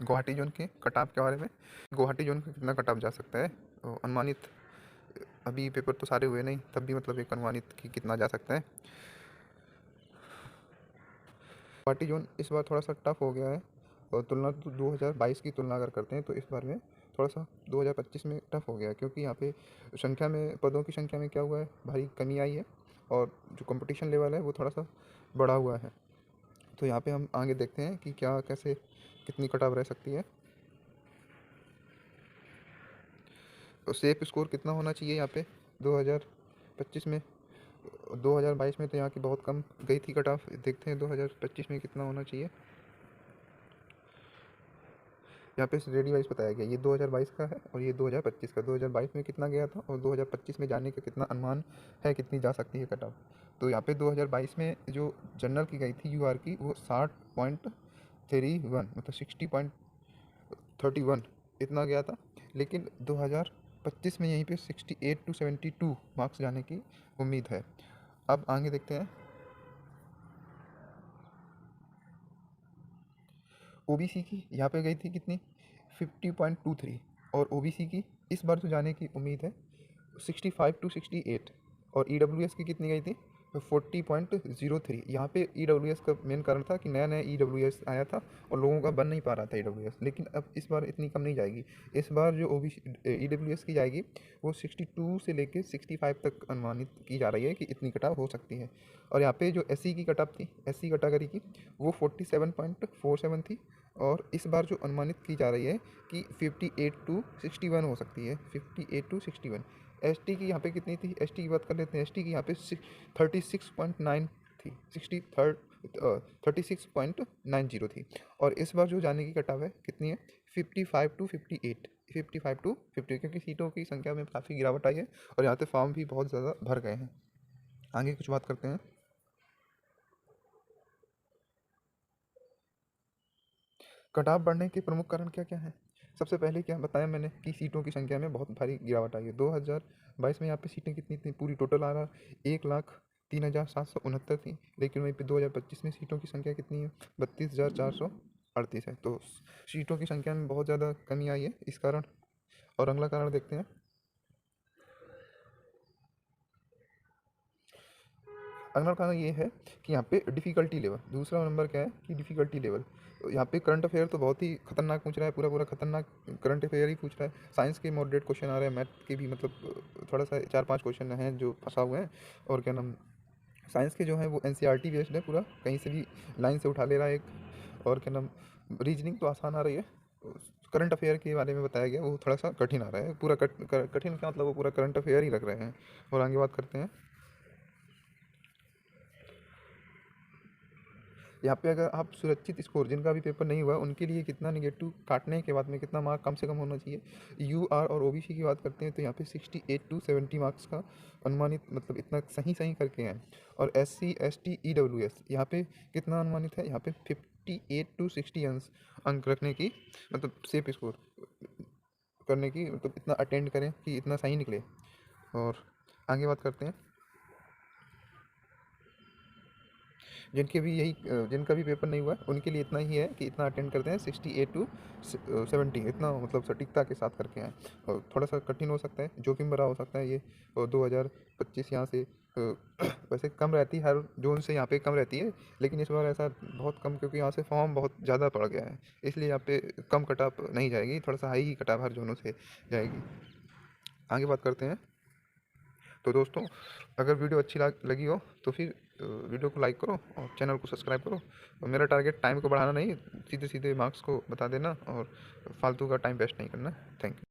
Guwahati zone के cut off के बारे में। गुवाहाटी जोन का कितना कट ऑफ जा सकता है, तो अनुमानित, अभी पेपर तो सारे हुए नहीं, तब भी मतलब एक अनुमानित कि कितना जा सकता है। गुवाहाटी जोन इस बार थोड़ा सा टफ हो गया है, और तुलना तो 2022 की तुलना अगर करते हैं तो इस बार में थोड़ा सा 2025 में टफ हो गया है, क्योंकि यहाँ पे संख्या में, पदों की संख्या में क्या हुआ है, भारी कमी आई है, और जो कंपटीशन लेवल है वो थोड़ा सा बढ़ा हुआ है। तो यहाँ पे हम आगे देखते हैं कि क्या कैसे कितनी कटाव रह सकती है। तो सेफ स्कोर कितना होना चाहिए यहाँ पे 2025 में। 2022 में तो यहाँ की बहुत कम गई थी कट ऑफ, देखते हैं 2025 में कितना होना चाहिए। यहाँ पे रेडी वाइज बताया गया, ये 2022 का है और ये 2025 का। 2022 में कितना गया था और 2025 में जाने का कितना अनुमान है, कितनी जा सकती है कट ऑफ। तो यहाँ पे 2022 में जो जनरल की गई थी यूआर की, वो 60.31 मतलब 60.31 इतना गया था। लेकिन 2025 में यहीं पे 68 to 72 मार्क्स जाने की उम्मीद है। अब आगे देखते हैं। ओबीसी की यहाँ पे गई थी कितनी, 50.23, और ओबीसी की इस बार जो जाने की उम्मीद है 65 to 68। और ईडब्ल्यूएस की कितनी गई थी, 40.03। यहाँ पे ईडब्ल्यूएस का मेन कारण था कि नया नया ईडब्ल्यूएस आया था और लोगों का बन नहीं पा रहा था ईडब्ल्यूएस। लेकिन अब इस बार इतनी कम नहीं जाएगी। इस बार जो ओबीसी ईडब्ल्यूएस की जाएगी वो 62 से लेके 65 तक अनुमानित की जा रही है कि इतनी कटाव हो सकती है। और यहाँ पे जो एससी की कटाव थी, एससी कैटेगरी की, वो 47.47 थी। और इस बार जो अनुमानित की जा रही है कि 58 to 61 हो सकती है, 58 to 61। एसटी की यहाँ पे कितनी थी, एसटी की बात कर लेते हैं। एसटी की यहाँ पे 36.9 थी, 36.90 थी। और इस बार जो जाने की कटाव है कितनी है, 55 to 58, 55 to 50, क्योंकि सीटों की संख्या में काफ़ी गिरावट आई है और यहाँ पे फॉर्म भी बहुत ज़्यादा भर गए हैं। आगे कुछ बात करते हैं। कटाव बढ़ने के प्रमुख कारण क्या क्या हैं। सबसे पहले क्या बताया मैंने कि सीटों की संख्या में बहुत भारी गिरावट आई है। 2022 में यहाँ पे सीटें कितनी थी, पूरी टोटल आ रहा 1,03,769 थी। लेकिन वहीं पे 2025 में सीटों की संख्या कितनी है, 32,438 है। तो सीटों की संख्या में बहुत ज़्यादा कमी आई है इस कारण। और अगला कारण देखते हैं। अगला कारण ये है कि यहाँ पे डिफ़िकल्टी लेवल, दूसरा नंबर क्या है कि डिफ़िकल्टी लेवल। यहाँ पे करंट अफेयर तो बहुत ही खतरनाक पूछ रहा है, पूरा पूरा खतरनाक करंट अफेयर ही पूछ रहा है। साइंस के मॉडरेट क्वेश्चन आ रहे हैं, मैथ के भी मतलब थोड़ा सा 4-5 क्वेश्चन हैं जो फंसा हुए हैं। और क्या नाम, साइंस के जो है वो एनसीईआरटी बेस्ड है, पूरा कहीं से भी लाइन से उठा ले रहा है एक। और क्या नाम, रीजनिंग तो आसान आ रही है। करंट अफेयर के बारे में बताया गया वो थोड़ा सा कठिन आ रहा है, पूरा कठिन का मतलब वो पूरा करंट अफेयर ही रख रहे हैं। और आगे बात करते हैं। यहाँ पे अगर आप सुरक्षित स्कोर, जिनका भी पेपर नहीं हुआ उनके लिए कितना निगेटिव काटने के बाद में कितना मार्क कम से कम होना चाहिए। यू आर और ओबीसी की बात करते हैं तो यहाँ पे 68 to 70 मार्क्स का अनुमानित, मतलब इतना सही सही करके हैं। और S C S T E W S यहाँ पे कितना अनुमानित है, यहाँ पे 58 to 60 अंक रखने की, मतलब सेफ स्कोर करने की, मतलब इतना अटेंड करें कि इतना सही निकले। और आगे बात करते हैं। जिनके भी यही जिनका भी पेपर नहीं हुआ है उनके लिए इतना ही है कि इतना अटेंड करते हैं, 68 to 70 इतना मतलब सटीकता के साथ करके आए। और थोड़ा सा कठिन हो सकता है, जोखिम भरा हो सकता है ये। और 2025 यहाँ से वैसे कम रहती है, हर जोन से यहाँ पे कम रहती है, लेकिन इस बार ऐसा बहुत कम, क्योंकि यहाँ से फॉर्म बहुत ज़्यादा पड़ गया है, इसलिए यहाँ पे कम कटाप नहीं जाएगी, थोड़ा सा हाई ही कटाप हर जोनों से जाएगी। आगे बात करते हैं। तो दोस्तों, अगर वीडियो अच्छी लगी हो तो फिर वीडियो को लाइक करो और चैनल को सब्सक्राइब करो। और मेरा टारगेट टाइम को बढ़ाना नहीं, सीधे सीधे मार्क्स को बता देना और फालतू का टाइम वेस्ट नहीं करना। Thank you.